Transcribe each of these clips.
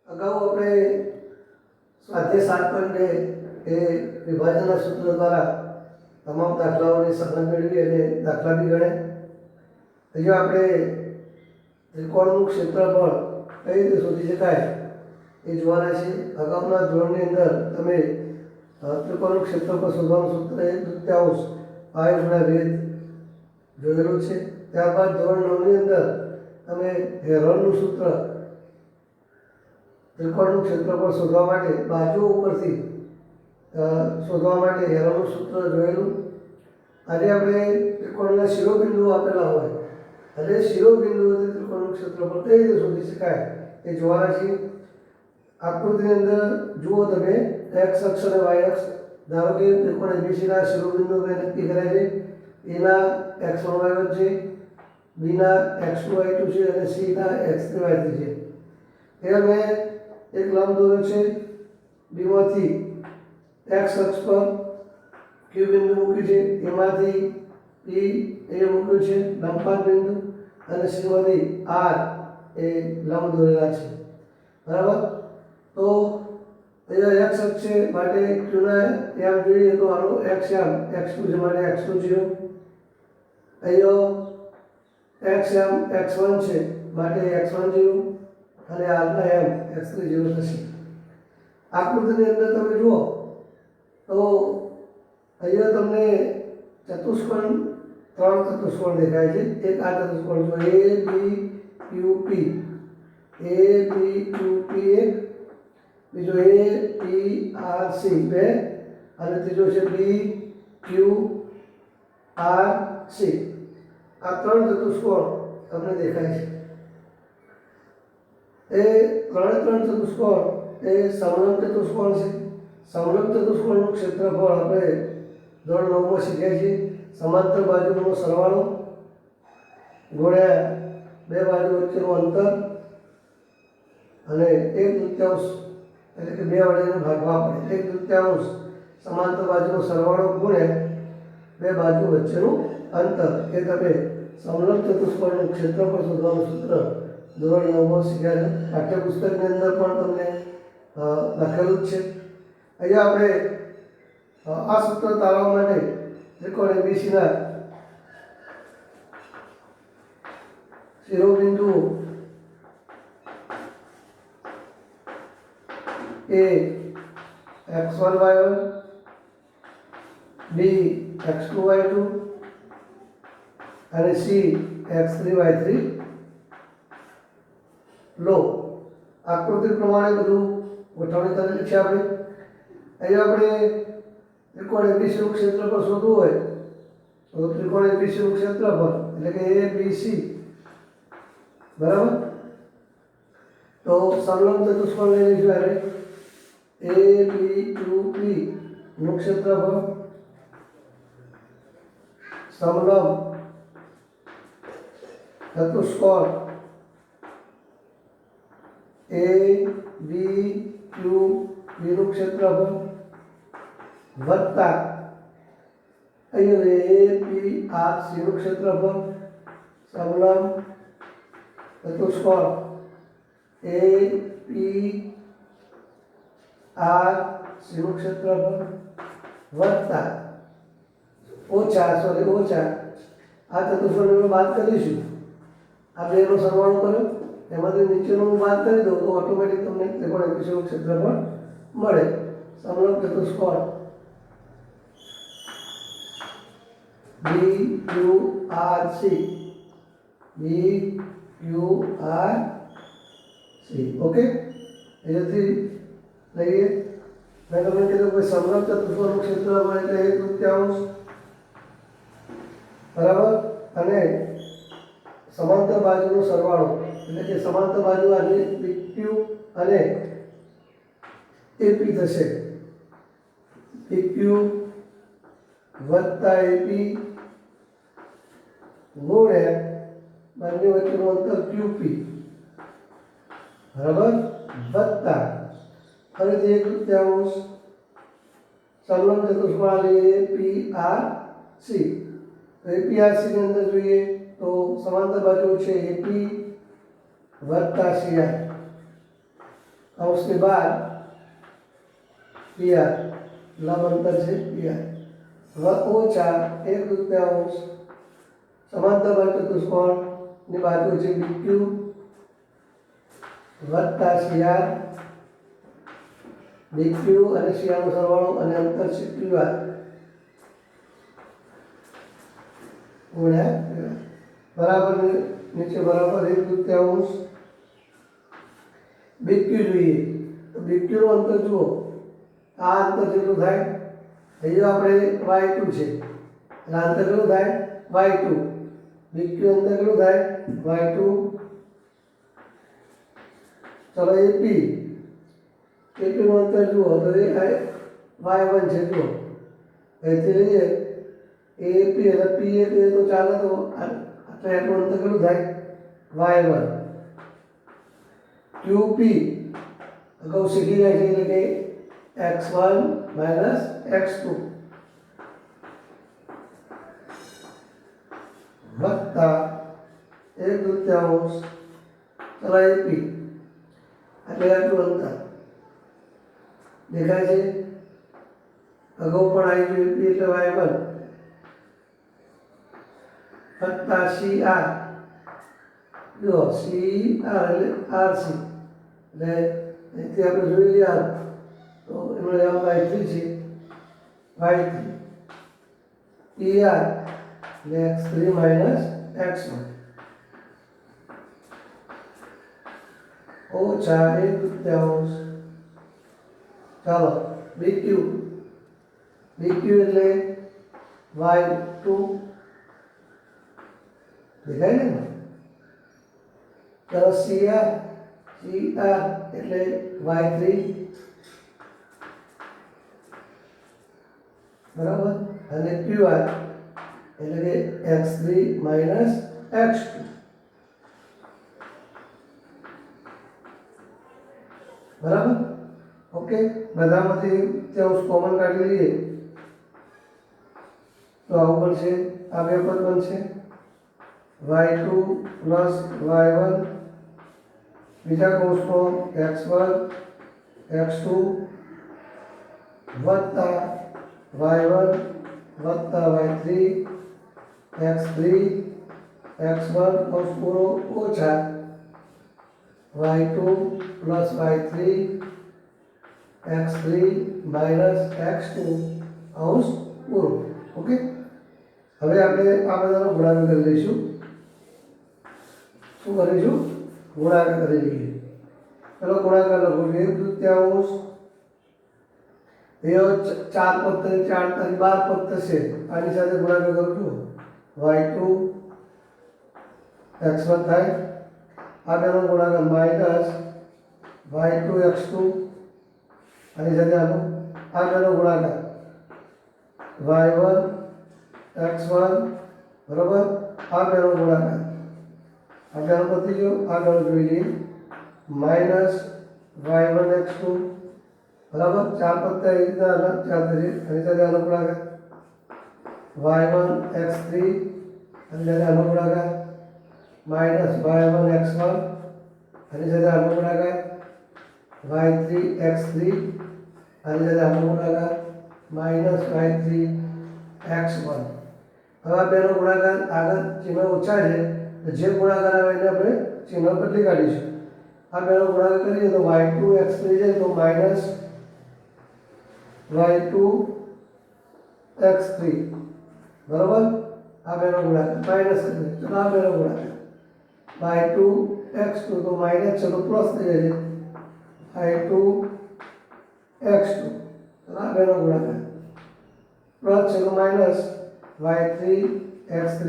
અગાઉ આપણે સ્વાધ્યાય 7.2 એ વિભાજનના સૂત્ર દ્વારા તમામ દાખલાઓની સમજ મેળવી અને દાખલા બી ગણે. હજુ આપણે ત્રિકોણનું ક્ષેત્રફળ કઈ રીતે શોધી શકાય એ જોવાના છે. અગાઉના ધોરણની અંદર તમે ત્રિકોણનું ક્ષેત્રફળ શોધવાનું સૂત્ર 1/3 પાય ગુણ્યા વેધ જોયેલું છે. ત્યારબાદ ધોરણ 9ની અંદર તમે હેરોનનું સૂત્ર ત્રિકોણનું ક્ષેત્રફળ શોધવા માટે બાજુઓ ઉપરથી શોધવા માટે હેરોનનું સૂત્ર જોયેલું. આજે આપણે ત્રિકોણના શિરોબિંદુઓ આપેલા હોય અને શિરોબિંદુઓથી ત્રિકોણનું ક્ષેત્રફળ કઈ રીતે શોધી શકાય એ જોવાના છીએ. આકૃતિની અંદર જુઓ તમે એક્સ અક્ષ અને વાય અક્ષ. ધારો કે ત્રિકોણ એબીસીના શિરોબિંદુ મેં નક્કી કર્યા છે. એના x1 y1 છે, બીના x2 y2 છે અને સીના x3 y3 છે. એ મેં એક લંબ દોર્યો છે. બીમાંથી x અક્ષ પર ક્યુ બિંદુ મૂક્યું છે, એમાંથી પી એ મૂક્યું છે લંબપાત બિંદુ, અને સીમાંથી આર એ લંબ દોરેલા છે. બરાબર. તો અહીંયા x અક્ષ છે માટે ક્યુના એમ જોઈએ તો આનો x એમ x2 છે માટે x2 0. અહીંયા x એમ x1 છે માટે x1 0 અને આરના એમ x3 0 થશે. આકૃતિની અંદર તમે જુઓ તો અહીંયા તમને ચતુષ્કોણ 3 ચતુષ્કોણ દેખાય છે. એક આ ચતુષ્કોણ જો એ બી ક્યુ પી, એ બી ક્યુ પી એક, બીજો એ પી આર સી બે, અને ત્રીજો છે બી ક્યુ આર સી. આ 3 ચતુષ્કોણ તમને દેખાય છે. એ 3 ચતુષ્કોણ એ સમલંબ ચતુષ્કોણ છે. સમલંબ ચતુષ્કોણનું ક્ષેત્રફળ આપણે ધોરણ 9માં શીખ્યા છીએ. સમાંતર બાજુનો સરવાળો ગુણ્યા બે બાજુ વચ્ચેનું અંતર અને 1/3 એટલે કે 2 વડે ભાગવા પડે. 1/3 સમાંતર બાજુનો સરવાળો ગુણ્યા બે બાજુ વચ્ચેનું અંતર. એ તમે સમલંબ ચતુષ્કોણનું ક્ષેત્રફળ શોધવાનું સૂત્ર ધોરણ 9માં શીખ્યા છે. પાઠ્યપુસ્તકની અંદર પણ તમને લખેલું જ છે. અહીંયા આપણે આ સૂત્ર તારવવા માટે ત્રિકોણ એબીસીના શિરોબિંદુઓ એ x1 y1, b x2 y2 અને c x3 y3 લો. આકૃતિ પ્રમાણે બધું ગોઠવણી કરેલી છે. આપણે અહીંયા આપણે ત્રિકોણ એબીસીનું ક્ષેત્રફળ શોધવું હોય તો ત્રિકોણ એબીસીનું ક્ષેત્રફળ એટલે કે એ બી સી બરાબર. તો સમલંબ ચતુષ્કોણ લઈ લઈશું. અરે એ બી ક્યુ પી નું ક્ષેત્રફળ સમલંબ ચતુષ્કોણ એ બી ક્યુ પી નું ક્ષેત્રફળ વત્તા અહીંયા એ પી આર સી નું ક્ષેત્રફળ સમલંબ ચતુષ્કોણ એ પી આર સી નું ક્ષેત્રફળ વત્તા ઓછા આ ચતુષ્કોણને બાદ કરીશું. આ બેનો સરવાળો કર્યો એમાંથી નીચેનું બાદ કરી દો તો ઓટોમેટિક તમને ત્રિકોણ એબીસીનું ક્ષેત્રફળ મળે. સમલંબ ચતુષ્કોણ બી ક્યુ આર સી, બી ક્યુ આર સી. ઓકે. અહીંયાથી લઈએ. મેં તમને કીધું કે સમલંબ ચતુષ્કોણનું ક્ષેત્રફળ એટલે 1/3 બરાબર, અને સમાંતર બાજુનો સરવાળો એટલે કે સમાંતર બાજુ આની PQ અને AP થશે. PQ વત્તા AP ગુણ્યા બંને વચ્ચેનું અંતર QP બરાબર, વત્તા ફરીથી 1/3 સમલંબ ચતુષ્કોણ APRC. તો APRC ની અંદર જોઈએ તો સમાંતર બાજુ છે AP વત્તા CR अंशની બહાર PR લંબ અંતર છે PR ઓછા 1/2 સમાંતર બાજુ ચતુષ્કોણની બાજુ છે BQ વત્તા CR BQ અને CR નો સરવાળો અને અંતર છે QR ગુણ્યા બરાબર નીચે બરાબર 1/2 BQ જોઈએ તો BQ નું અંતર જુઓ આ અંતર જેટલું થાય એ જો આપણે y2 છે એટલે અંતર કેટલું થાય y2 BQ અંતર કેટલું થાય y2 ચલો AP AP નું અંતર જુઓ તો એ y1 છે જુઓ અહીંથી લઈએ AP એટલે PA કહીએ તો ચાલે તો એટલે એટલું અંતર કેટલું થાય y1 QP અગાઉ શીખી જાય છે એટલે કે x1 માઇનસ x2 વત્તા 1/2 ચલો AP એટલે આટલું અંતર દેખાય છે અગાઉ પણ આવી ગયું AP એટલે y1 વત્તા CR જો CR એટલે RC એટલે અહીંથી આપણે જોઈ લઈએ તો એનો જવાબ y3 છે y3 PR એટલે x3 માઇનસ x1 ઓછા 1/2 ચાલો BQ એટલે y2 દેખાય ને ચાલો CR એટલે y3 બરાબર અને QR એટલે કે x3 માઇનસ x2 બરાબર ઓકે બધામાંથી ત્યાં કોમન કાઢી લઈએ તો આવું બનશે આ બે પદ બનશે y2 પ્લસ y1 બીજા કૌંસમાં x1 x2 વત્તા y1 વત્તા y3 x3 x1 કૌંસ પૂરો ઓછા y2 plus y3 x3 minus x2 કૌંસ પૂરો ઓકે હવે આપણે આ બધાનો ગુણાકાર કરી લઈશું શું કરીશું ગુણાકાર કરી લઈએ ચલો ગુણાકાર લખો 1/2 એ 4 પદ 4 તારી 12 પદ થશે આની સાથે ગુણાકાર કરજો y2 x1 થાય આ બેનો ગુણાકાર માઇનસ y2 x2 આની સાથે આ બેનો ગુણાકાર y1 x1 બરાબર આ બેનો ગુણાકાર આ બેનો પતી ગયો આ બેનો જોઈ લઈએ માઇનસ y1 x2 બરાબર 4 પત્તા એ રીતના અલગ 4 થશે આની સાથે આનો ગુણાકાર y1 x3 આની સાથે આનો ગુણાકાર માઇનસ y1 x1 આની સાથે આનો ગુણાકાર y3 x3 આની સાથે આનો ગુણાકાર માઇનસ y3 x1 હવે આ બેનો ગુણાકાર આગળ ચિહ્ન ઓછા છે જે ગુણાકાર આવે એને આપણે ચિહ્ન બદલી કાઢીશું આ બેનો ગુણાકાર કરીએ તો y2 x3 જાય તો માઇનસ y2 x3 બરાબર આ બેનો ગુણાકાર માઇનસ તો આ બેનો ગુણાકાર y2 x2 તો માઇનસ છે તો પ્લસ થઈ જાય y2 x2 તો આ બેનો ગુણાકાર પ્લસ છે તો માઇનસ y3 x3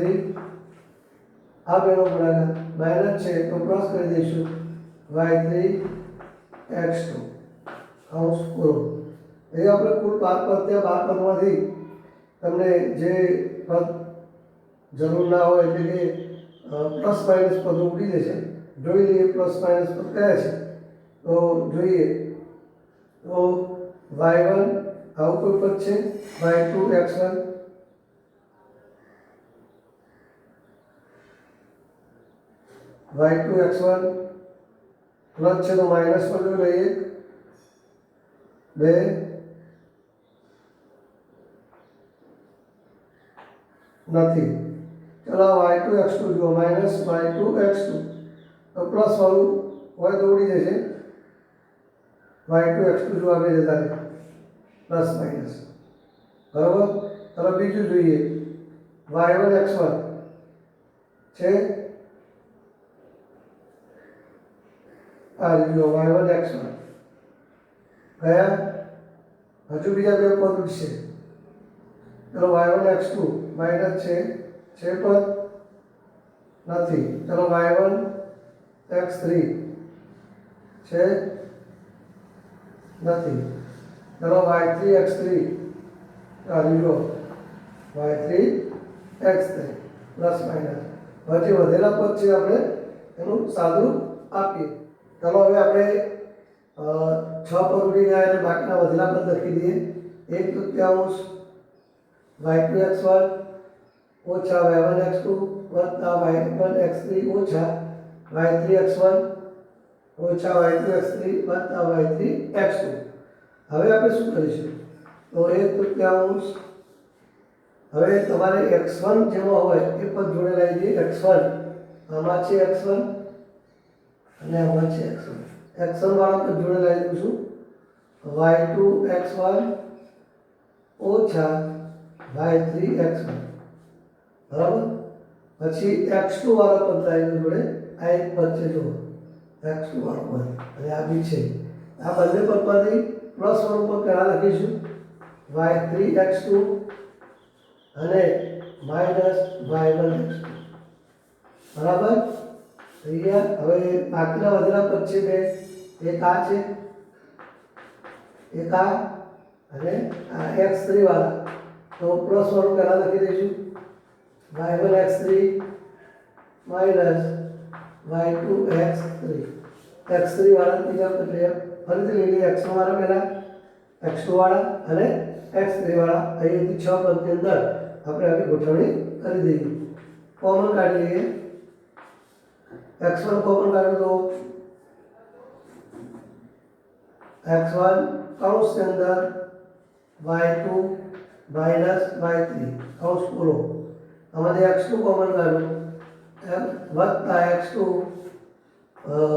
આ બેનો ગુણાકાર માઇનસ છે તો પ્લસ કરી દઈશું y3 x2 કૌંસ પૂરો એ આપણે કુલ 12 પદ ત્યાં 12 પદમાંથી તમને જે પદ જરૂર ના હોય એટલે કે પ્લસ માઇનસ પદો ઉડી જશે જોઈ લઈએ પ્લસ માઇનસ પદ કયા છે તો જોઈએ તો y1 આવું કોઈ પદ છે y2 x1 y2 x1 plus છે તો માઇનસ પર જોઈ લઈએ 2 નથી. ચલો y2 x2 જુઓ માઇનસ y2 x2 તો પ્લસ વાળું હોય તો ઉડી જશે y2 x2 જો આવે જતા રહે પ્લસ માઇનસ બરાબર. ચલો બીજું જોઈએ y1 x1 છે આ જો y1 x1 ગયા હજુ બીજા બે પદ ઉડશે. ચલો y1 x2 માઇનસ છે પદ નથી. ચલો y1 x3 છે નથી. ચલો y3 x3 આ જો y3 x3 પ્લસ માઇનસ પછી વધેલા પદ છે આપણે એનું સાદું આપીએ. ચાલો હવે આપણે 6 પદ ઉડી ગયા એટલે બાકીના વધેલા પદ લખી દઈએ 1/3 y2 x1 ઓછા y1 x2 વત્તા y1 x3 ઓછા y3 x1 ઓછા y2 x3 વત્તા y3 x2. હવે આપણે શું કરીશું તો 1/3 હવે તમારે x1 જેમાં હોય એ પદ જોડે લાવી દઈએ. x1 આમાં છે x1 અને આમાં છે x1 વાળા પદ જોડે લાવી દઉં છું y2 x1 ઓછા y3 x1 બરાબર. પછી x2 વાળા પદ લાવી દઉં જોડે આ એક પદ છે જુઓ x2 વાળો પદ અને આ બી છે. આ બંને પદ પરથી પ્લસ વાળું પદ પહેલાં લખીશું y3 x2 અને માઇનસ y1 x2 બરાબર. અહીંયા હવે બાકીના વધેલા પદ છે બે એક આ છે એક આ અને આ x3 વાળા તો પ્લસ વાળું પહેલાં લખી દઈશું y1 x3 minus y2 x3 વાળા ત્રીજા એટલે ફરીથી લઈ લઈએ x1 વાળા પહેલાં x2 વાળા અને x3 વાળા અહીંયાથી 6 પદની અંદર આપણે આવી ગોઠવણી કરી દઈએ. કોમન કાઢી લઈએ x1 કોમન કાઢો તો x1 કૌંસની અંદર y2 માઇનસ y3 કૌંસ પૂરો આમાંથી x2 કોમન કાઢો વત્તા x2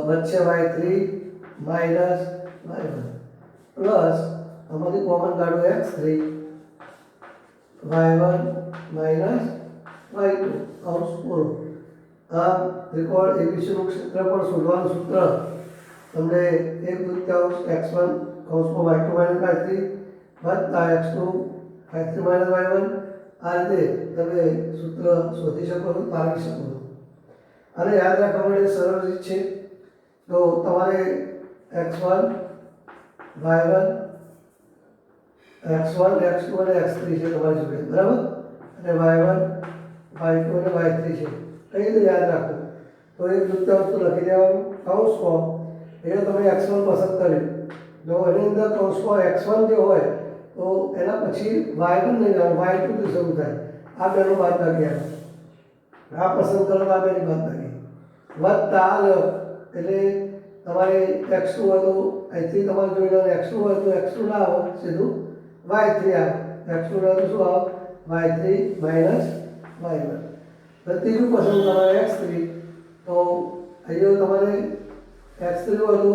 વચ્ચે y3 માઇનસ y1 પ્લસ આમાંથી કોમન કાઢો x3 y1 માઇનસ y2 કૌંસ પૂરો. આમ ત્રિકોણ એબીસીનું ક્ષેત્રફળ શોધવાનું સૂત્ર તમને 1/3 x1 કૌંસમાં y2 માઇનસ y3 વત્તા x2 y3 માઇનસ y1 આ રીતે તમે સૂત્ર શોધી શકો છો તારવી શકો છો. અને યાદ રાખવા માટે સરળ રીત છે તો તમારે x1 y1 x1 x2 અને x3 છે તમારી જોડે બરાબર અને y1 y2 અને y3 છે. કઈ રીતે યાદ રાખો તો એક વસ્તુ લખી દેવાનું કૌંસમાં એ તમે x1 પસંદ કર્યું જો એની અંદર કૌંસમાં x1 જે હોય તો એના પછી y1 નહીં જવાનું y2 થી શરૂ થાય આ બેનું બાદબાકી આવે આ પસંદ કરો આ બેની બાદબાકી વત્તા આ લો એટલે તમારે x2 હોય તો અહીંથી તમારે જોઈ લો x2 હોય તો x2 ના આવે સીધું y3 આવે x2 હોય તો શું આવે y3 માઇનસ y1. ત્રીજું પસંદ કરો x3 તો અહીંયા તમારે x3 હોય તો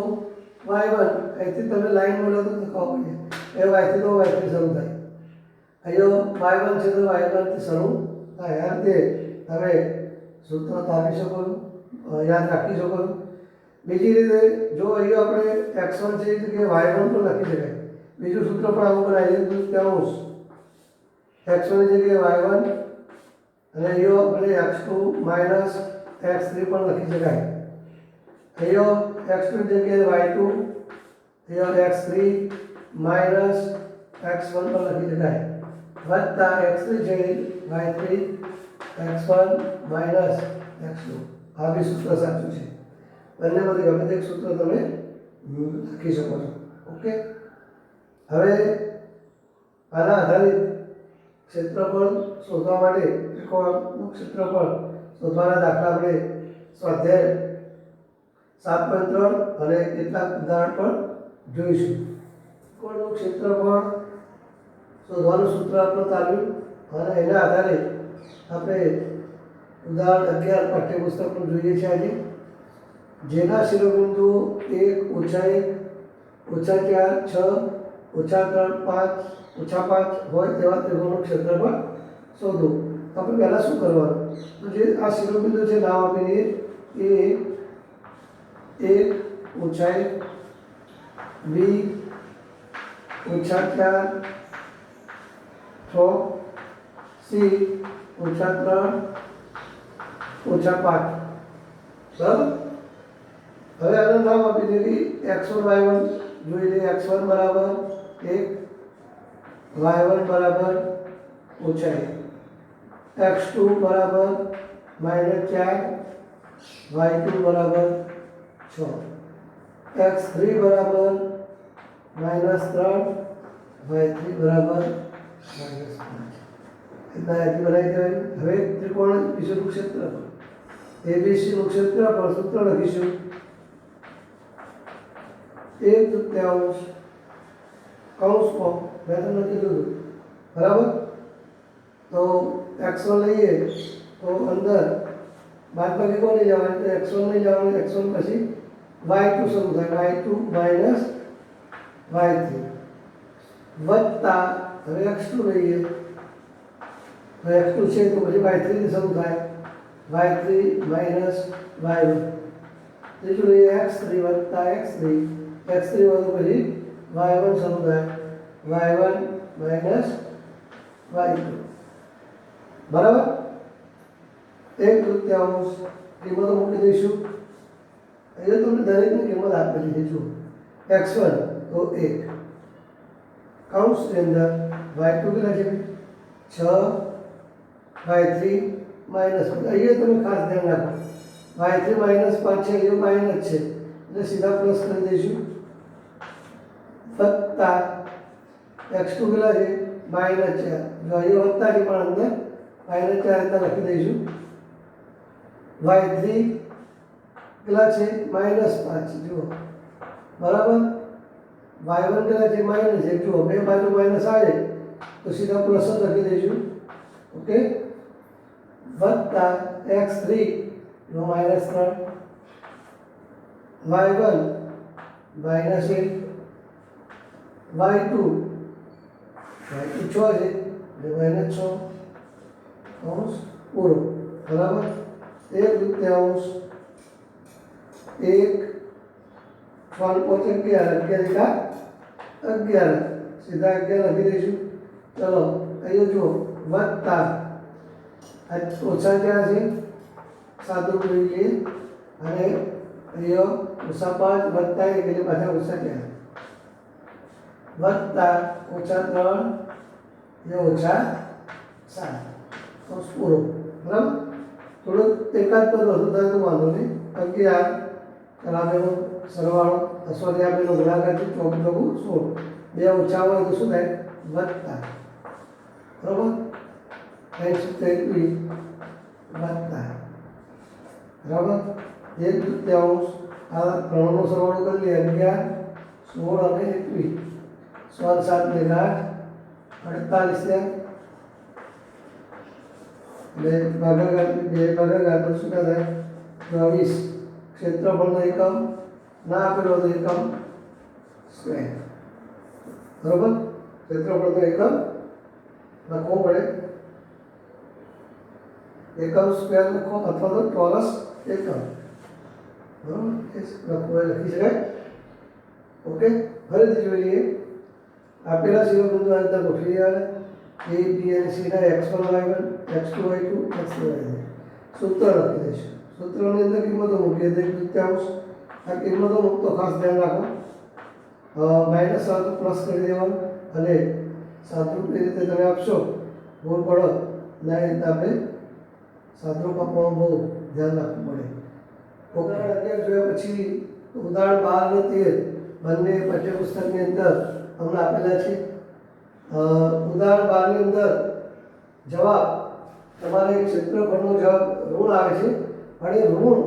y1 અહીંથી તમે લાઈન મળે તો ખબર પડે એ y3 તો y3 શરૂ થાય અહીંયા y1 છે તો y1 થી શરૂ થાય. આ રીતે તમે સૂત્ર તારવી શકો છો યાદ રાખી શકો છો. બીજી રીતે જો અહીંયા આપણે x1 છે એ જગ્યાએ y1 પણ લખી શકાય. બીજું સૂત્ર પણ આવું બનાવીએ તો કૌંસ x1 ની જગ્યાએ y1 અને અહીંયા આપણે x2 માઇનસ x3 પણ લખી શકાય. અહીંયા x2 ની જગ્યાએ y2 અહીંયા x3 માઇનસ x1 પણ લખી શકાય વત્તા x3 છે y3 x1 માઇનસ x2 આ બી સૂત્ર સાચું છે. બંનેમાંથી ગમે તે સૂત્ર તમે લખી શકો છો. ઓકે. હવે આના આધારિત ક્ષેત્રફળ શોધવા માટે ત્રિકોણનું ક્ષેત્રફળ શોધવાના દાખલા આપણે સ્વાધ્યાય 7.3 અને કેટલાક ઉદાહરણ પણ જોઈશું. ત્રિકોણનું ક્ષેત્રફળ શોધવાનું સૂત્ર આપણે તાલ્યું અને એના આધારે આપણે ઉદાહરણ 11 પાઠ્યપુસ્તક પણ જોઈએ છીએ આજે, જેના શિરોબિંદુઓ 1 -1 -4 -6 -3 5 -5 હોય તેવા ત્રિકોણનું ક્ષેત્રફળ શોધો. તો આપણે પહેલાં શું કરવાનું, તો જે આ શિરોબિંદુ છે નામ આપી દઈએ A 1 -1 B -4 6 C -3 -5. બરાબર. હવે આનું નામ આપી દઈએ x1 y1 જોઈ લઈએ. x1 બરાબર 1, y1 બરાબર -1, x2 બરાબર -4, y2 બરાબર 6, x3 બરાબર -3, y3 બરાબર -5. इतना ऐसी बनाई देवानी. હવે ત્રિકોણ વિષયનું ક્ષેત્રફળ ABC નું ક્ષેત્રફળ સૂત્ર લખીશું 1/3 કૌંસમાં મેં તમને કીધું હતું. બરાબર. તો x1 લઈએ તો અંદર બાદબાકી કોને જવાની, તો x1 નહીં જવાનું, x1 પછી y2 શરૂ થાય, y2 માઇનસ y3 વત્તા હવે x2 લઈએ તો x2 છે તો પછી y3 થી શરૂ થાય, y3 માઇનસ y1. ત્રીજું લઈએ x3 વત્તા x3 વધુ પછી y1 શરૂ થાય, y1 માઇનસ y2. બરાબર. 1/3 કિંમતો મૂકી દઈશું. અહીંયા તમને દરેકની કિંમત આપેલી છે. જુઓ x1 તો 1, કૌંસની અંદર y2 કેટલા છે 6, y3 માઇનસ, અહીંયા તમે ખાસ ધ્યાન રાખો y3 -5 છે, એ માઇનસ છે એટલે સીધા પ્લસ કરી દઈશું, વત્તા x2 કેટલા છે -4, જો અહીંયા વત્તા છે પણ અંદર -4 એટલે લખી દઈશું. y3 કેટલા છે -5, જુઓ. બરાબર. y1 કેટલા છે -1, જુઓ બે બાજુ માઇનસ આવે તો સીધા પ્લસ જ લખી દઈશું. ઓકે. વત્તા x3 જો -3, y1 -1, y2 6 છે એટલે -6 કૌંસ પૂરો. બરાબર. 1/3 1 4 5 11 11 સીધા 11 લખી દઈશું. ચલો અહીંયા જુઓ વત્તા ઓછા ક્યાં છે સાદું લઈ લઈએ અને અહીંયા -5 વત્તા 1 એટલે પાછા ઓછા ક્યાં વત્તા -3 એ -7 કૌંસ પૂરો. બરાબર. થોડુંક એકાદ પદ વધુ થાય તો વાંધો નહીં. 11 કરાવેલો સરવાળો સોરી આપેલો ગુણાકાર છે 14 16, બે ઓછા હોય તો શું થાય વત્તા. બરાબર. 21 વત્તા. બરાબર. 1/3 આ ત્રણનો સરવાળો કરી લઈએ 11 16 અને 21, 16 7 ને 8 48 એટલે ભાગાકાર તો શું થાય 24. ક્ષેત્રફળનો એકમ ના આપેલો તો એકમ સ્ક્વેર. બરાબર. ક્ષેત્રફળનો એકમ લખવો પડે, એકમ સ્ક્વેર લખો અથવા તો ચોરસ એકમ. બરાબર. એ લખી શકાય. ઓકે. ફરીથી જોઈ લઈએ. આપેલા શિરોબિંદુ આ રીતે ગોઠવી આવે A, B અને C ના x1 y1 x2 y2 x3 y3 સૂત્ર લખી દઈશું. સૂત્રની અંદર કિંમતો મૂકીએ 1/3. આ કિંમતો મૂકતો ખાસ ધ્યાન રાખો. માઇનસ આવે તો પ્લસ કરી દેવાનું અને સાદુરૂપની રીતે તમે આપશો ભૂલ પડો ના એ રીતે આપણે સાદુરૂપ આપવાનું બહુ ધ્યાન રાખવું પડે. ઉદાહરણ 11 જોયા પછી ઉદાહરણ 12 અને 13 બંને પાઠ્યપુસ્તકની અંદર અમને આપેલા છે. ઉદાહરણ 12 ની અંદર જવાબ તમારે ક્ષેત્રફળનો જવાબ ઋણ આવે છે, પણ એ ઋણ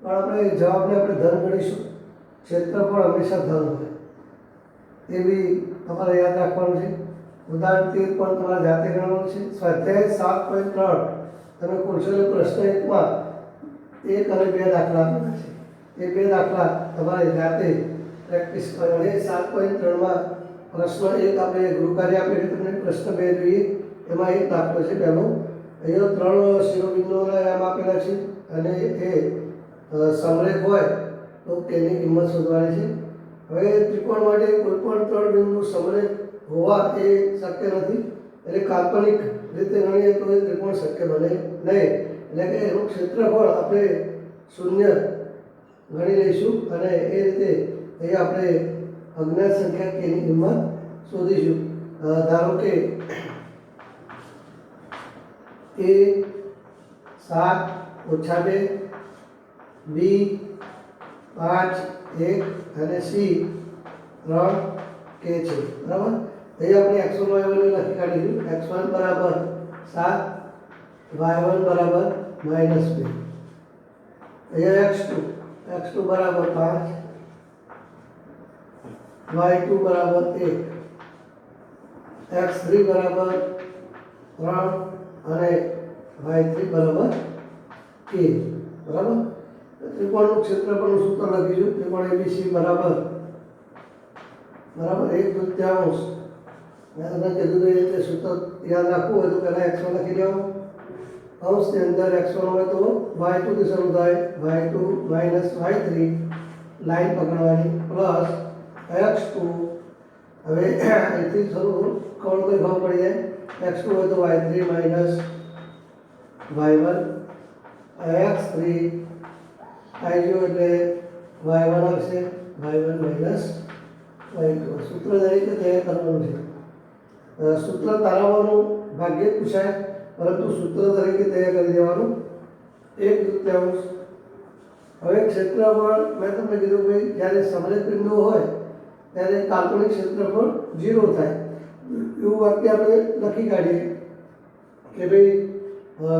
પણ આપણે જવાબને આપણે ધન ગણીશું. ક્ષેત્રફળ હંમેશા ધન હોય એ બી તમારે યાદ રાખવાનું છે. ઉદાહરણ 13 પણ તમારે જાતે ગણવાનું છે. સ્વાધ્યાય 7.3 તમે કૌશલ્ય પ્રશ્ન 1માં 1 અને 2 દાખલા આપેલા છે. એ 2 દાખલા તમારે જાતે પ્રેક્ટિસ કરવાની. 7.3માં પ્રશ્ન 1 આપણે ગૃહકાર્ય આપેલું તમને. પ્રશ્ન 2 જોઈએ. એમાં એક દાખલો છે પહેલો. અહીંયા 3 શિરોબિંદુઓના યામ આપેલા છે અને એ સમરેખ હોય તો તેની કિંમત શોધવાની છે. હવે ત્રિકોણ માટે કોઈ પણ 3 બિંદુ સમરેખ હોવા એ શક્ય નથી. એટલે કાલ્પનિક રીતે ગણીએ તો એ ત્રિકોણ શક્ય બને નહીં. એટલે કે એનું ક્ષેત્રફળ આપણે શૂન્ય ગણી લઈશું અને એ રીતે એ આપણે અજ્ઞાત સંખ્યા કેની કિંમત શોધીશું. ધારો કે A 7 ઓછા 2, B 5 1 અને C 3 K છે. બરાબર. અહીં આપણે x1 y1 લખી કાઢીશું. x1 બરાબર 7, y1 બરાબર -2. અહીંયા x2 બરાબર 5, y2 બરાબર 1, x3 બરાબર 3 અને y3 બરાબર k. બરાબર. ત્રિકોણનું ક્ષેત્રફળનું સૂત્ર લખીશું. ત્રિકોણ ABC બરાબર 1/3. મેં તમને કીધું એ રીતે સૂત્ર યાદ રાખવું હોય તો પહેલાં x1 લખી દેવો. કૌંસની અંદર x1 હોય તો y2 થી શરૂ થાય, y2 માઇનસ y3 લાઈન પકડવાની પ્લસ x2. હવે અહીંથી શરૂ કૌંસ કોઈ ભાવ પડી જાય. x2 હોય તો y3 માઇનસ y1, x3 આવી ગયો એટલે y1 આવશે, y1 માઇનસ y2. સૂત્ર તરીકે તૈયાર કરવાનું છે. સૂત્ર તારવવાનું ભાગ્યે પૂછાય પરંતુ સૂત્ર તરીકે તૈયાર કરી દેવાનું. 1/3. હવે ક્ષેત્રફળ મેં તમને કીધું ભાઈ જ્યારે સમરેખ બિંદુ હોય ત્યારે કાલ્પનિક ક્ષેત્રફળ 0 થાય. એવું વાક્ય આપણે લખી કાઢીએ કે ભાઈ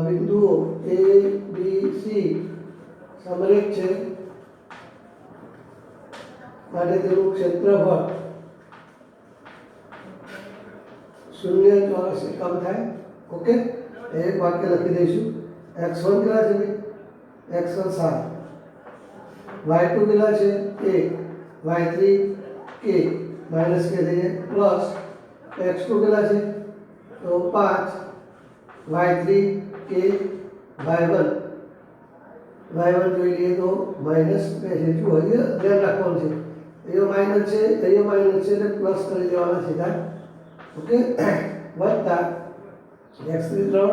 બિંદુઓ A B C સમરેખ છે માટે તેનું ક્ષેત્રફળ 0 ચોરસ એકમ થાય. ઓકે. એક વાક્ય લખી દઈશું. x1 કેટલા છે ભાઈ? x1 7, y2 કેટલા છે 1, y3 k માઇનસ કે થઈ જાય પ્લસ x2 કેટલા છે તો 5, y3 k, y1 જોઈ લઈએ તો -2 છે. શું હોય ધ્યાન રાખવાનું છે. અહીંયા માઇનસ છે, અહીંયા માઇનસ છે એટલે પ્લસ કરી દેવાના સીધા. ઓકે. વત્તા x3 3,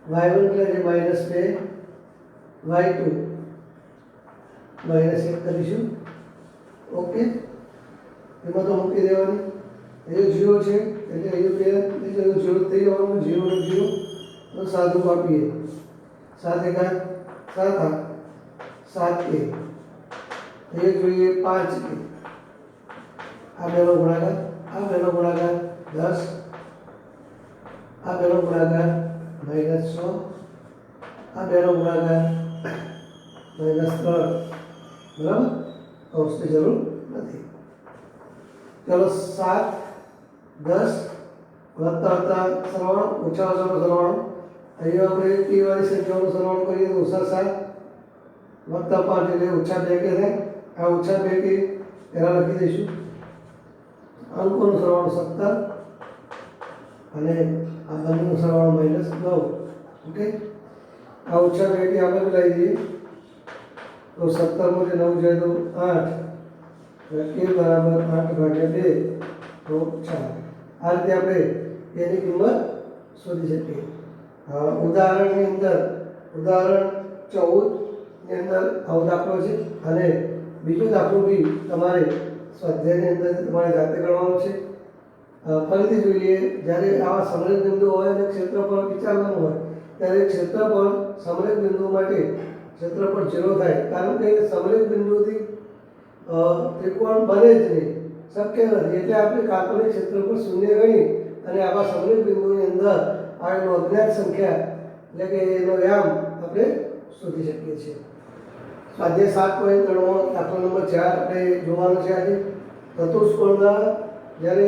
y1 કેટલા છે -2, y2 -1 કરીશું. ઓકે. એમાં તો મૂકી દેવાની. એ 0 છે એટલે અહીંયા 2 0 થઈ જવાનું. 0 ને 0 તો સાદું કાપીએ. 7 1 7 7 કે એ જોઈએ 5 કે. આ બેનો ગુણાકાર, આ બેનો ગુણાકાર 10, આ બેનો ગુણાકાર -100, આ બેનો ગુણાકાર -3. બરાબર. કૌંસની જરૂર નથી. ચલો 7 10 વત્તા સરવાળો ઓછા ઓછાનો સરવાળો. અહીંયા આપણે p વાળી સંખ્યાઓનો સરવાળો કરીએ તો -7 વત્તા 5 એટલે -2 કે થાય. આ -2 કે પહેલાં લખી દઈશું. અંકોનો સરવાળો 17 અને આ બંનેનો સરવાળો -9. ઓકે. આ -2 કે આપણે લાવી દઈએ તો 17 માંથી 9 જાય તો 8, k બરાબર 8/2 તો 4. આ રીતે આપણે એની કિંમત શોધી શકીએ. ઉદાહરણની અંદર ઉદાહરણ 14ની અંદર આવો દાખલો છે અને બીજો દાખલો બી તમારે સ્વાધ્યાયની અંદર તમારે જાતે ગણવાનો છે. ફરીથી જોઈએ. જ્યારે આવા સમરેખ બિંદુ હોય અને ક્ષેત્રફળ વિચારવાનું હોય ત્યારે ક્ષેત્રફળ સમરેખ બિંદુ માટે ક્ષેત્રફળ 0 થાય. કારણ કે સમરેખ બિંદુથી ત્રિકોણ બને જ નહીં, શક્ય નથી. એટલે આપણે કાલ્પનિક ક્ષેત્રફળ 0 ગણી અને આવા સમરેખ બિંદુની અંદર આવેલો અજ્ઞાત સંખ્યા એટલે કે એનો વ્યામ આપણે શોધી શકીએ છીએ. સ્વાધ્યાય 7.3 દાખલા નંબર 4 આપણે જોવાનો છે આજે. ચતુષ્કોણના જ્યારે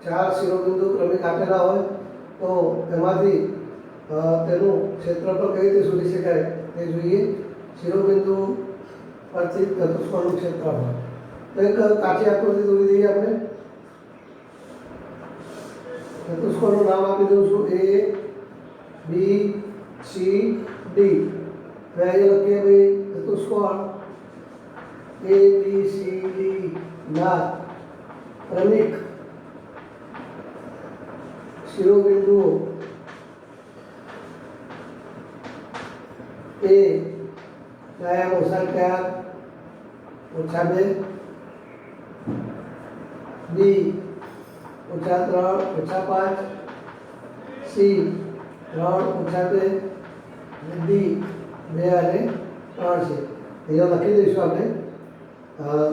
4 શિરોબિંદુ ક્રમિક આપેલા હોય તો એમાંથી તેનું ક્ષેત્રફળ કઈ રીતે શોધી શકાય તે જોઈએ. શિરોબિંદુ પરથી ચતુષ્કોણનું ક્ષેત્રફળ. તો એક કાચી આકૃતિ દોરી દઈએ આપણે. ચતુષ્કોણનું નામ આપી દઉં છું A B C D. હવે અહીંયા લખીએ ભાઈ ચતુષ્કોણ A B C D ના ક્રમિક શિરોબિંદુઓ A -4 -2 B -3 -5 C 3 -2 અને D 2 અને 3 છે. અહીંયા લખી દઈશું આપણે -4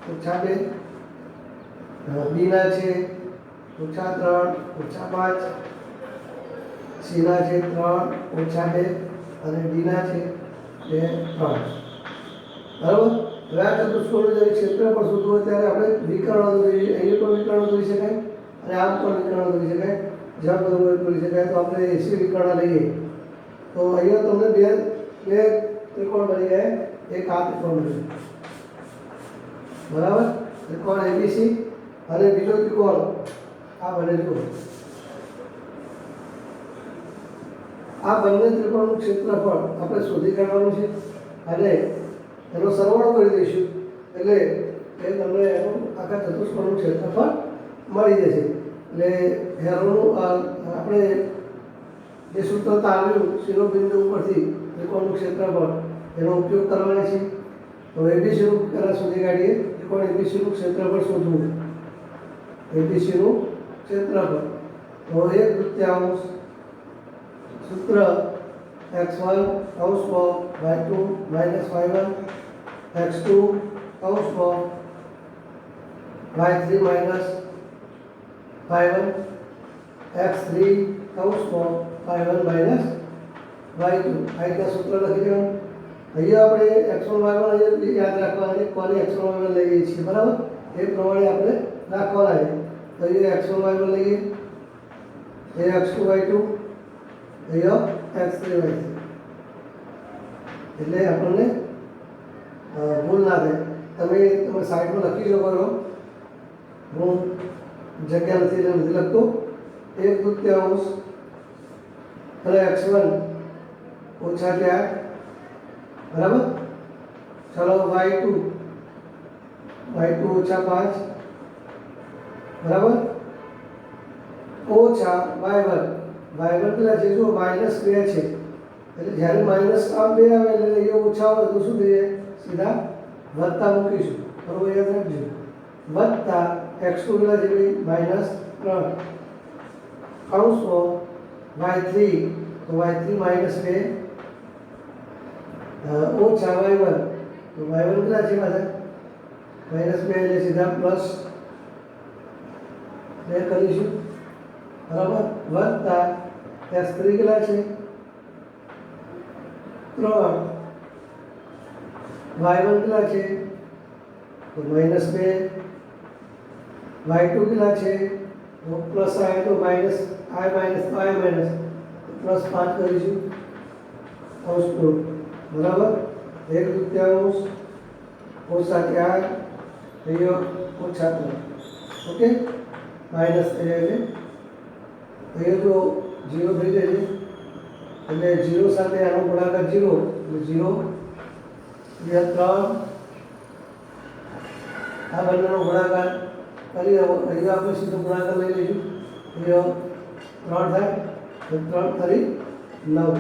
-2 B ના છે -3 -5 C ના છે 3 -2 અને D ના છે 2 3. બરાબર. હવે આ ચતુષ્કોણનું જ્યારે ક્ષેત્રફળ શોધવું હોય ત્યારે આપણે વિકર્ણ દોરીએ. અહીં પણ વિકર્ણ દોરી શકાય અને આમ પણ વિકર્ણ દોરી શકાય. જ્યાં બધું દોરી શકાય. તો આપણે 80 વિકર્ણ લઈએ તો અહીંયા તમને બે ત્રિકોણ બની ગયા. એક આ ત્રિકોણ બની બરાબર. ત્રિકોણ ABC અને બીજો ત્રિકોણ આ બને. જુઓ આ બંને ત્રિકોણનું ક્ષેત્રફળ આપણે શોધી કાઢવાનું છે અને એનો સરવાળો કરી દઈશું એટલે એ તમને એનું આખા ચતુષ્કોણનું ક્ષેત્રફળ મળી જશે. એટલે હેરોનું આપણે જે સૂત્ર તારવ્યું શિરોબિંદુ ઉપરથી ત્રિકોણનું ક્ષેત્રફળ એનો ઉપયોગ કરવાનો છે. તો એબીસીનું પહેલાં શોધી કાઢીએ. ત્રિકોણ એબીસીનું ક્ષેત્રફળ શોધવું. એબીસીનું ક્ષેત્રફળ તો 1/3 સૂત્ર x1 કૌંસમાં y2 -y1 x2 કૌંસમાં y3 -y1 x3 કૌંસમાં y1 - y2 આ રીતના સૂત્ર લખી દેવાનું. અહીંયા આપણે x1 y1 અહીંયા યાદ રાખવાના છે. કોને x1 y1 લઈએ છીએ બરાબર. એ પ્રમાણે આપણે રાખવાના છે. તો અહીંયા x1 y1 લઈએ. એ x2 y2 અહીંયા x3 y3 એટલે આપણને ભૂલ ના થાય. તમે સાઈડમાં લખી શકો છો. હું જગ્યા નથી લખતો. 1/3 અને x1 -4 બરાબર. ચાલો y2 -5 બરાબર -y1 કેટલા છે? જો -2 છે એટલે જ્યારે માઇનસ આ 2 આવે એટલે એ ઓછા હોય તો શું થઈ જાય? સીધા વત્તા મૂકીશું. બરોબર, યાદ રાખજો. વત્તા x2 કેટલા છે ભાઈ? -3 કૌંસમાં y3 તો y3 -2 ઓછા y1 તો y1 કેટલા છે પાછા? -2 એટલે સીધા પ્લસ 2 કરીશું. બરાબર. વત્તા x3 કેટલા છે? 3 y1 કેટલા છે? તો -2 y2 કેટલા છે? તો પ્લસ આવે તો minus i minus i minus plus 5 કરીશું કૌંસ પૂરું. બરાબર. 1/3 -4 અહીંયા -3 ઓકે માઇનસ થઈ જાય છે. અહીંયા તો 0 થઈ જાય છે એટલે 0 સાથે આનો ગુણાકાર 0 એટલે 0 3 આ બંનેનો ગુણાકાર કરી અહીંયા આપણે સીધો ગુણાકાર લઈ લઈશું. અહીંયા 3 થાય તો 3 કરી 9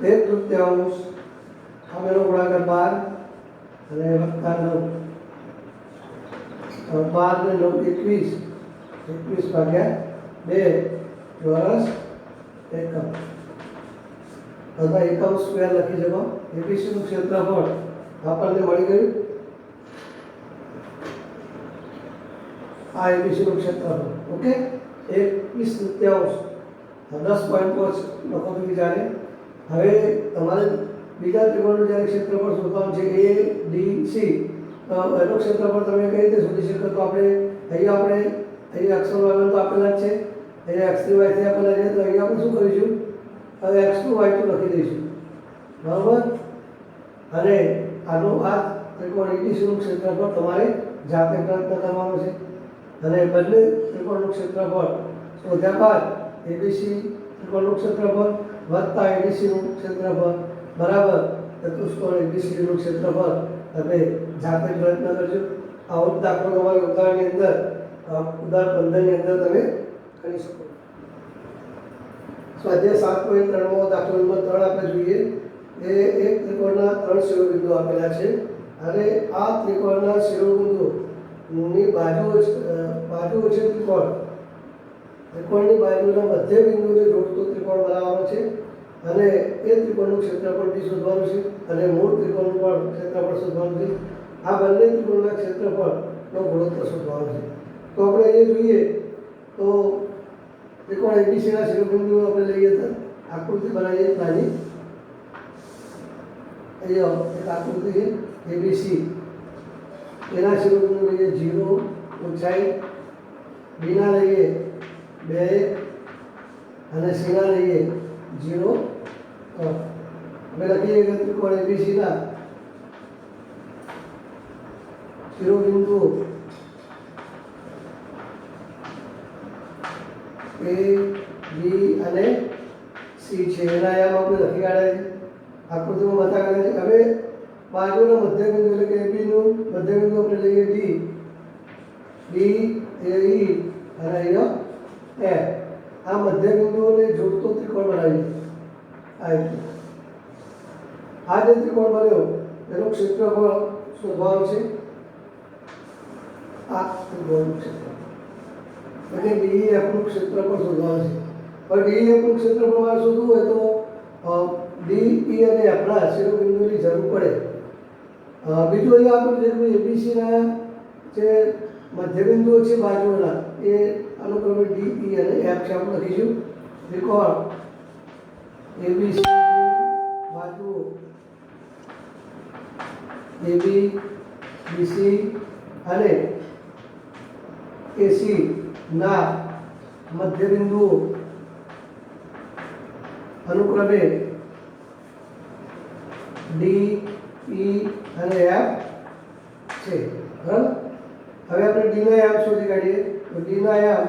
1/3 આ બેનો ગુણાકાર 12 અને વત્તા 9 12 ને 9 21 21/2 ચોરસ એકમ અથવા એકમ સ્ક્વેર લખી શકો. એબીસીનું ક્ષેત્રફળ આપણને મળી ગયું. આ એબીસીનું ક્ષેત્રફળ ઓકે 21/3 10.5 લખો તો વિચારે હવે તમારે બીજા ત્રિકોણનું જ્યારે ક્ષેત્રફળ શોધવાનું છે એ ડી સી, તો એનું ક્ષેત્રફળ તમે કઈ રીતે શોધી શકો? તો આપણે અહીંયા x1 y1 તો આપેલા જ છે, અહીંયા x3 y3 આપેલા છે, તો અહીંયા આપણે શું કરીશું? હવે x2 y2 લખી દઈશું, બરાબર? અને આનું આ ત્રિકોણ એબીસીનું ક્ષેત્રફળ તમારે જાતે પ્રયત્ન કરવાનો છે. અને બંને ત્રિકોણનું ક્ષેત્રફળ શોધ્યા બાદ એબીસી ત્રિકોણનું ક્ષેત્રફળ વત્તા એબીસીનું ક્ષેત્રફળ બરાબર ચતુષ્કોણ એબીસીનું ક્ષેત્રફળ તમે જાતે પ્રયત્ન કરજો. આવો જ દાખલો તમારે ઉદાહરણની અંદર ઉદાહરણ 15ની અંદર તમે કરી શકો. સ્વાધ્યાય 7.3 દાખલો નંબર 3 આપણે જોઈએ. એ એક ત્રિકોણના 3 શિરોબિંદુ આપેલા છે અને આ ત્રિકોણના શિરોબિંદુની બાજુઓ છે ત્રિકોણની બાજુના મધ્ય બિંદુને જોડતો ત્રિકોણ બનાવવાનો છે અને એ ત્રિકોણનું ક્ષેત્રફળ બી શોધવાનું છે અને મૂળ ત્રિકોણનું પણ ક્ષેત્રફળ શોધવાનું છે. આ બંને ત્રિકોણના ક્ષેત્રફળનો ગુણોત્તર શોધવાનો છે. તો આપણે એ જોઈએ તો ત્રિકોણ એબીસીના શિરોબિંદુ આપણે લઈએ તો આકૃતિ બનાવીએ નાની. અહીંયા એક આકૃતિ છે એબીસી, એના શિરોબિંદુ લઈએ 0 ઊંચાઈ, બીના લઈએ 2 અને સીના લઈએ 0 આપણે લખીએ કે ત્રિકોણ એબીસીના શિરોબિંદુ A, B અને C છે. એના આયામ આપણે લખી કાઢ્યા છે, આકૃતિમાં બતાવેલા છે. હવે બાજુના મધ્યબિંદુ એટલે કે એબીનું મધ્યબિંદુ આપણે લઈએ D, E અને અહીંયા F. આ મધ્યબિંદુઓને જોડતો ત્રિકોણ બનાવીએ. આ જે ત્રિકોણ બન્યો એનું ક્ષેત્રફળ શોધવાનું છે. આ ત્રિકોણનું ક્ષેત્રફળ એટલે DEFનું ક્ષેત્રફળ શોધવાનું છે. પણ DEFનું ક્ષેત્રફળ મારે શોધવું હોય તો D, E અને Fના શિરોબિંદુની જરૂર પડે. બીજું અહીંયા આપણે જે એબીસીના જે મધ્યબિંદુઓ છે બાજુઓના એ અનુક્રમે D, E અને F છે. આપણે લખીશું ત્રિકોણ એબીસી બાજુઓ AB, BC અને AC ના મધ્યબિંદુઓ અનુક્રમે D, E અને F છે, બરાબર? હવે આપણે D ના આયામ શોધી કાઢીએ. તો D ના આયામ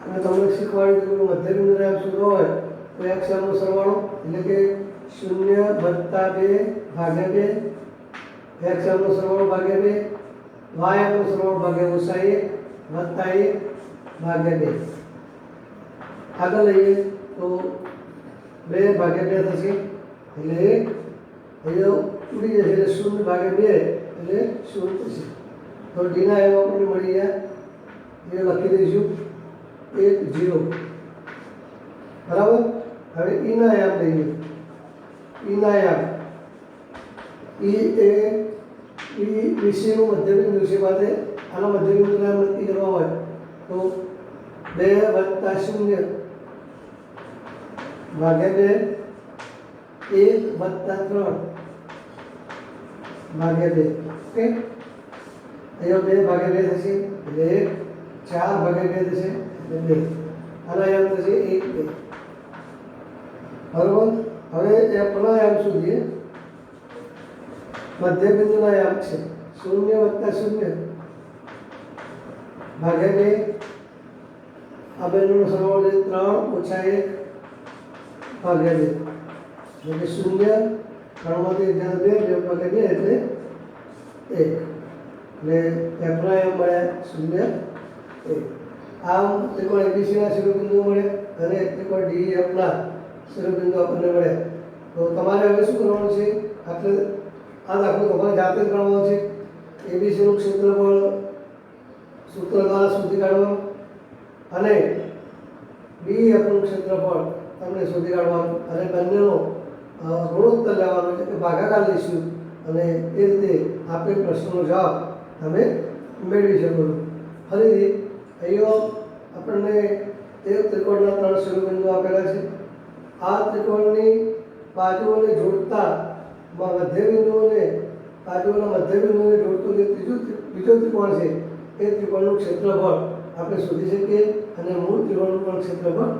અને તમને શીખવાડ્યું કે મધ્યબિંદુના આયામ શોધવા હોય તો x નો સરવાળો એટલે કે 0 + 2 ભાગ્યા 2, x નો સરવાળો ભાગ્યા 2, y નો સરવાળો ભાગ્યા -1 વત્તા 1 ભાગ્યા 2. આગળ લઈએ તો 2 ભાગ્યા 2 થશે એટલે અહીંયા ઉડી જશે એટલે 0 ભાગ્યા 2 એટલે 0 થશે. તો D ના આયામ આપણને મળી ગયા, એ લખી દઈશું 1 0, બરાબર? હવે E ના આયામ લઈએ. E ના આયામ E એ BC નું મધ્યબિંદુ છે. માટે આના મધ્યબિંદુને નક્કી કરવા હોય તો 2 + 0 ભાગ્યા 2, 1 + 3 ભાગ્યા 2. ઓકે, અહીંયા 2 ભાગ્યા 2 થશે એટલે 4 ભાગ્યા 2 થશે એટલે 2. આના આયામ થશે 1 2, બરાબર? હવે Fના આયામ શોધીએ. મધ્યબિંદુના આયામ છે 0 + 0 ભાગ્યા 2. આ બેનો સરવાળો છે 3 - 1 ભાગ્યા 2 એટલે 0. 3 માંથી 2 ભાગ્યા 2 એટલે 1 એટલે Fના આયામ મળ્યા 0 1. આમ ત્રિકોણ એબીસીના શિરોબિંદુ મળે અને ત્રિકોણ DEFના શિરોબિંદુ આપણને મળે. તો તમારે હવે શું કરવાનું છે? આપણે આ દાખલો તમારે જાતે જ ગણવાનો છે. એબીસીનું ક્ષેત્રફળ સૂત્ર દ્વારા શોધી કાઢવાનું અને DEFનું ક્ષેત્રફળ તમને શોધી કાઢવાનું અને બંનેનો ગુણોત્તર લેવાનો એટલે કે ભાગાકાર લઈશું અને એ રીતે આપેલ પ્રશ્નનો જવાબ તમે મેળવી શકો છો. ફરીથી અહીંયા આપણને એક ત્રિકોણના 3 શિરોબિંદુ આપેલા છે આ ત્રિકોણની બાજુઓને જોડતા મધ્યબિંદુઓને બાજુઓના મધ્યબિંદુઓને જોડતું જે બીજો ત્રિકોણ છે એ ત્રિકોણનું ક્ષેત્રફળ આપણે શોધી શકીએ અને મૂળ ત્રિકોણનું પણ ક્ષેત્રફળ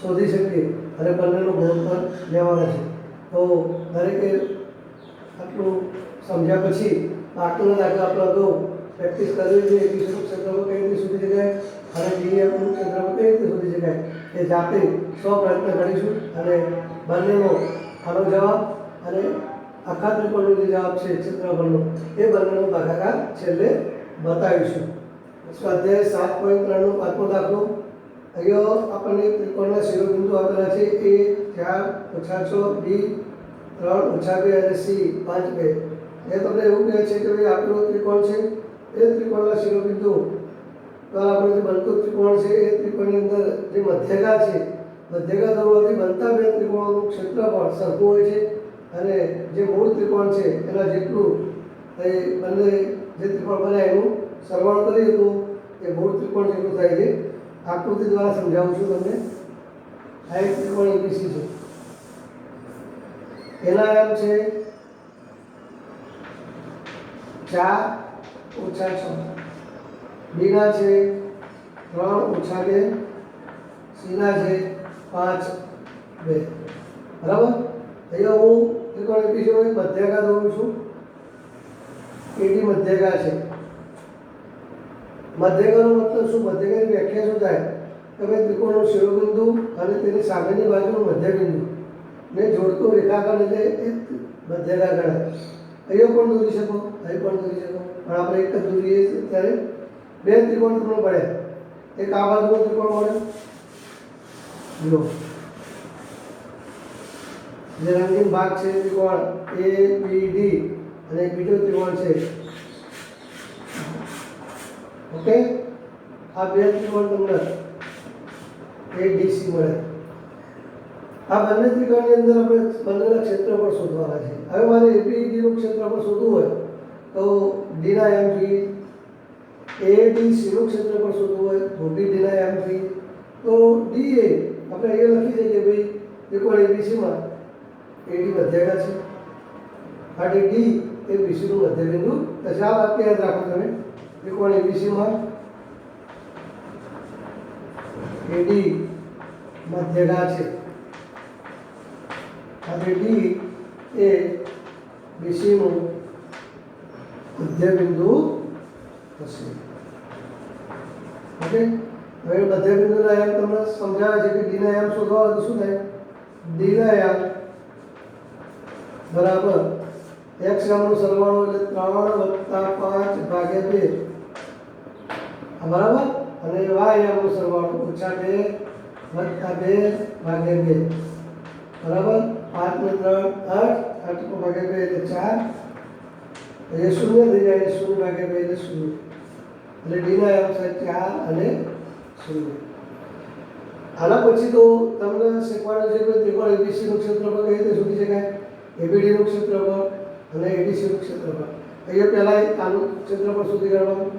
શોધી શકીએ અને બંનેનું ગુણોત્તર લેવાનો છે. તો દરેકે આટલું સમજ્યા પછી બાકીના દાખલા આપણે અગાઉ પ્રેક્ટિસ કરવી છે. એબીસીનું ક્ષેત્રફળ કઈ રીતે શોધી શકાય અને ડીએફનું ક્ષેત્રફળ કઈ રીતે શોધી શકાય એ જાતે પ્રયત્ન કરીશું અને બંનેનો આનો જવાબ અને આખા ત્રિકોણનો જે જવાબ છે ક્ષેત્રફળનો એ બંનેનો ભાગાકાર છેલ્લે બતાવીશું. સ્વાધ્યાય 7.3 નો પાંચમો દાખલો. અહીંયા આપણને ત્રિકોણના શિરોબિંદુ આપેલા છે A 4 - 6 B 3 - 2 અને C 5 2. એ તમને એવું કહે છે કે ભાઈ આપેલો ત્રિકોણ છે એ ત્રિકોણના શિરોબિંદુ દ્વારા આપણે જે બનતું ત્રિકોણ છે એ ત્રિકોણની અંદર જે મધ્યગા છે મધ્યગા દોરવાથી બનતા બે ત્રિકોણોનું ક્ષેત્રફળ સરખું હોય છે અને જે મૂળ ત્રિકોણ છે એના જેટલું એ બંને જે ત્રિકોણ બન્યા એનું સરવાળો કરીએ તો એ મૂળ ત્રિકોણ જેટલું થાય છે. આકૃતિ દ્વારા સમજાવું છું તમને. આ એક ત્રિકોણ એબીસી છે. એના નામ છે 4 - 6. બી ના છે 3 - 2. સી ના છે 5 2. બરાબર. અહીંયા હું ત્રિકોણ એબીસી મધ્યગા દોરું છું. એડી મધ્યગા છે. મધ્યગાનો મતલબ શું? મધ્યગાની વ્યાખ્યા શું થાય કે ભાઈ ત્રિકોણનું શિરોબિંદુ અને તેની સામેની બાજુનું મધ્યબિંદુ ને જોડતો રેખાખંડ એટલે એ મધ્યગા ગણાય. અહીંયા પણ દોરી શકો, અહીં પણ દોરી શકો, પણ આપણે એક જ દોરીએ ત્યારે બે ત્રિકોણ તમને મળ્યા. એક આ બાજુનો ત્રિકોણ મળે લો, જે રંગીન ભાગ છે ત્રિકોણ ABD અને બીજો ત્રિકોણ છે ઓકે. આ બે ત્રિકોણ તમને ADC મળે. આ બંને ત્રિકોણની અંદર આપણે બંનેના ક્ષેત્રફળ શોધવાના છે. હવે મારે ABD નું ક્ષેત્રફળ શોધવું હોય તો D ના m થી ADC નું ક્ષેત્રફળ શોધવું હોય તો B D ના m થી તો D એ આપણે અહીંયા લખી દઈએ કે ભાઈ ત્રિકોણ ABC માં AD મધ્યગા છે અને D એ BC નું મધ્યબિંદુ. તો આ વાક્ય યાદ રાખો તમે. ત્રિકોણ એબીસી માં AD મધ્યગા છે અને D એ BC નું મધ્યબિંદુ હશે. ઓકે. હવે મધ્યબિંદુના એમ તમને સમજાવે છે કે D ના એમ શોધવા હોય તો શું થાય? D ના એમ બરાબર x નો સરવાળો એટલે 3 + 5 ભાગ્યા 2 બરાબર અને y નો સરવાળો -2 + 2 ભાગ્યા 2 બરાબર. 5 ને 3 8 8 ભાગ્યા 2 એટલે 4 એ 0 થઈ જાય. 0 ભાગ્યા 2 એટલે 0 એટલે D ના એમ છે 4 અને 0. આના પછી તો તમને શીખવાનું છે કે ત્રિકોણ એબીસી નું ક્ષેત્રફળ કઈ રીતે શોધી શકાય, ABD નું ક્ષેત્રફળ અને ADC નું ક્ષેત્રફળ. અહીંયા પહેલા આનું ક્ષેત્રફળ શોધી કાઢવાનું.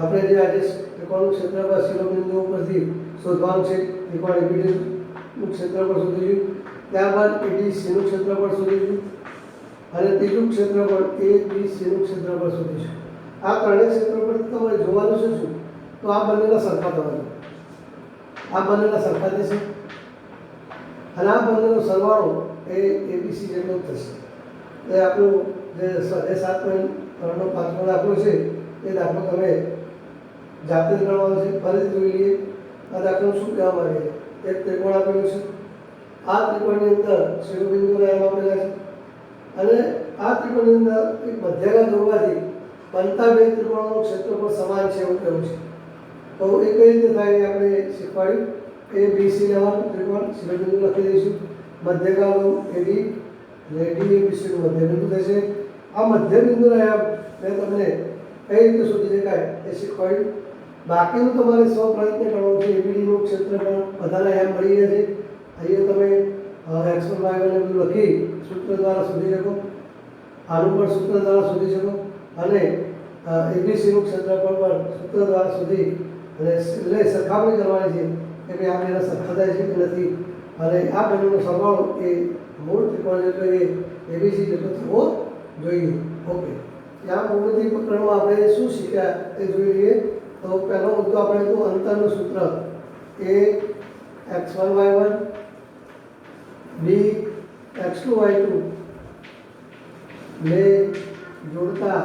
આપણે જે આજે ત્રિકોણનું ક્ષેત્રફળ શિરોબિંદુ ઉપરથી શોધવાનું છે. ત્રિકોણ ABD નું ક્ષેત્રફળ શોધીશું, ત્યારબાદ ADC નું ક્ષેત્રફળ શોધીશું અને ત્રીજું ક્ષેત્રફળ ABC નું ક્ષેત્રફળ શોધીશું. આ ત્રણેય ક્ષેત્રફળ તમારે જોવાનું છે શું? તો આ બંનેના સરખા થવાના. આ બંનેના સરખા થશે અને આ બંનેનો સરવાળો એ ABC જેટલો થશે. એ આપણું જે 7.3 નો પાંચમો દાખલો છે એ દાખલો તમે જાતે જ ગણવાનો છે. ફરીથી જોઈ લઈએ આ દાખલો શું કહેવા માંગે છે. એક ત્રિકોણ આપેલું છે. આ ત્રિકોણની અંદર શિરોબિંદુના એમ આપેલા છે અને આ ત્રિકોણની અંદર એક મધ્યગા દોરવાથી બનતા બે ત્રિકોણોનું ક્ષેત્રફળ સમાન છે એવું કહ્યું છે. તો એ કઈ રીતે થાય એ આપણે શીખવાડ્યું. ABC લેવાનું ત્રિકોણ શિરોબિંદુ લખી દઈશું, મધ્યગાનું AD એટલે DABC નું મધ્યબિંદુ થશે. આ મધ્યબિંદુના એમ મેં તમને કઈ રીતે શોધી શકાય એ શીખવાડ્યું. બાકીનું તમારે પ્રયત્ન કરવાનો છે. ABD નું ક્ષેત્રફળ બધાના એમ મળી જશે. અહીંયા તમે x1 y1 બધું લખી સૂત્ર દ્વારા શોધી શકો. આનું પણ સૂત્ર દ્વારા શોધી શકો અને ABC નું ક્ષેત્રફળ પણ સૂત્ર દ્વારા શોધી અને એટલે સરખામણી કરવાની છે કે ભાઈ આ બેના સરખા થાય છે કે નથી. અને આ બંનેનો સરવાળો એ મૂળ ત્રિકોણ જેટલો એ એબીસી જેટલો થવો જોઈએ. ઓકે, ત્યાં ભૂમિતિ પ્રકરણમાં આપણે શું શીખ્યા એ જોઈ લઈએ. તો પહેલો મુદ્દો આપણે તો અંતરનું સૂત્ર એ x1y1 b x2y2 ને જોડતા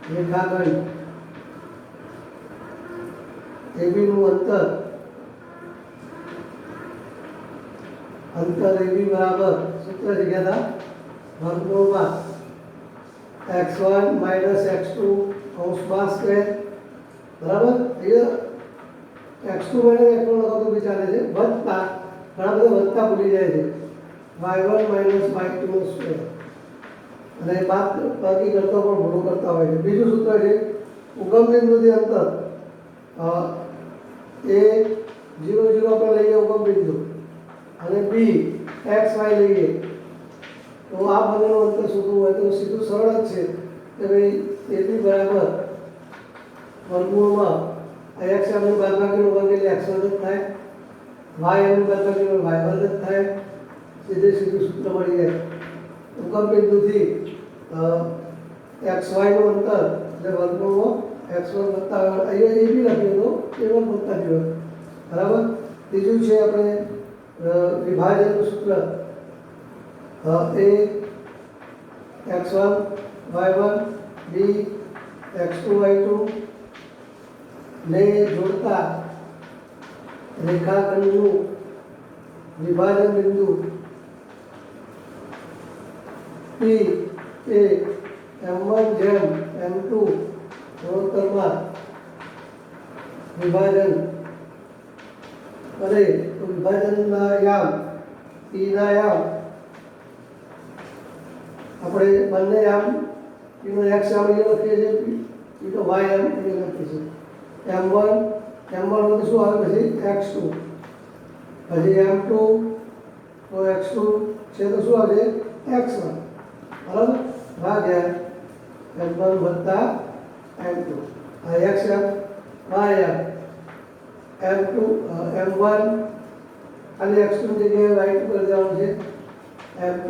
રેખાખંડ એબીનું અંતર એબી બરાબર સૂત્ર શીખ્યા હતા વર્ગમૂળમાં x1 - x2 કૌંસમાં સ્ક્વેર બરાબર. એ x2 - x1 લખો તો બી ચાલે છે, વત્તા ઘણા બધા વત્તા ભૂલી જાય છે y1 - y2 નો સ્ક્વેર, અને બાકી કરતા પણ ભૂલો કરતા હોય છે. બીજું સૂત્ર છે ઉગમ બિંદુથી અંતર એ 0 0 આપણે લઈએ ઉગમ બિંદુ અને બી x y લઈએ તો આ બંનેનું અંતર શોધવું હોય તો સીધું સરળ જ છે કે ભાઈ એબી બરાબર વર્ગમૂળમાં x એમની બાદબાકીનો વર્ગ એટલે x વર્ગ જ થાય, y એમની બાદબાકીનો y વર્ગ જ થાય. સીધું સૂત્ર મળી જાય. ઉગમ બિંદુથી xy નું અંતર એટલે વર્ગમૂળમાં x1 વત્તા અહીંયા એ બી લખ્યું તો a1 વત્તા b1 બરાબર. ત્રીજું છે આપણે વિભાજનનું સૂત્ર એ x1 y1 b x2 y2 ને જોડતા રેખાખંડનું વિભાજન બિંદુ P એ m1 જેમ m2 ગુણોત્તરમાં વિભાજન કરે તો વિભાજનના યામ Pના યામ આપણે બંને યામ Pનો x યામ એ લખીએ છીએ, Pનો y યામ એ લખીએ છીએ. m1 તો શું આવે પછી x2 પછી m2 તો x2 છે તો શું આવે x1 બરાબર ભાગ્યા m1 વત્તા m2 આ x યામ y યામ m2 m1 અને x2 ની જગ્યાએ y2 કરી દેવાનું છે m2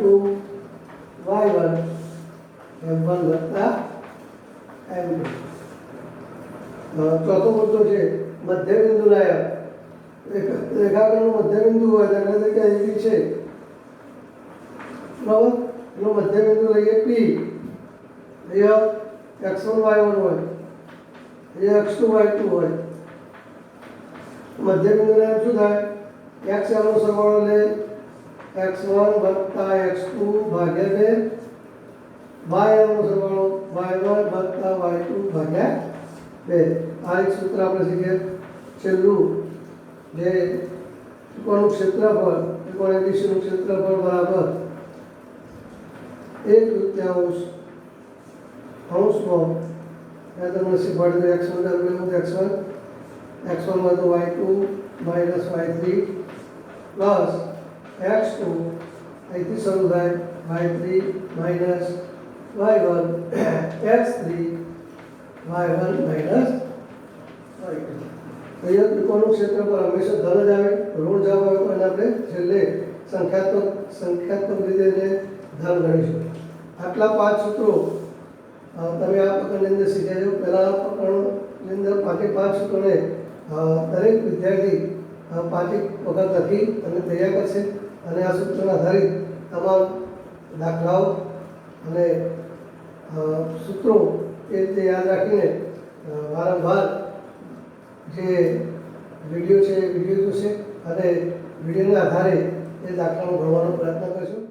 y1 m1 વત્તા m2. ચોથો મુદ્દો છે મધ્ય બિંદુ લાયા. રેખાખંડનું મધ્ય બિંદુ હોય તો એટલે કે એબી છે બરાબર. એનો મધ્ય બિંદુ લઈએ P, અહીંયા x1 y1 હોય, અહીંયા x2 y2 હોય. મધ્ય બિંદુ ને શું થાય x નો સરવાળો લે x1 વત્તા x2 ભાગ્યા 2, y નો સરવાળો y1 વત્તા y2 ભાગ્યા 2. આ એક સૂત્ર આપણે શીખીએ. છેલ્લું જે ત્રિકોણનું ક્ષેત્રફળ ત્રિકોણ એબીસીનું ક્ષેત્રફળ બરાબર 1/3 અંશમાં તમને શીખવાડી x1 x1 x1 માં તો y2 minus y3 plus x2 અહીંથી શરૂ થાય y3 minus y1 x3 y1 minus y2. અહીંયા ત્રિકોણનું ક્ષેત્રફળ હંમેશા ધન જ આવે, ઋણ જવાબ આવે તો એને આપણે છેલ્લે સંખ્યાત્મક રીતે એને ધન ગણીશું. આટલા 5 સૂત્રો તમે આ પ્રકરણની અંદર શીખ્યા છો. પહેલા પ્રકરણની અંદર 5 સૂત્રોને દરેક વિદ્યાર્થી 5 વખત લખી અને તૈયાર કરશે અને આ સૂત્રોના આધારિત તમામ દાખલાઓ અને સૂત્રો એ રીતે યાદ રાખીને વારંવાર જે વિડીયો છે એ વિડીયો જોશે અને વિડીયોના આધારે એ દાખલાઓ ભણવાનો પ્રયત્ન કરશું.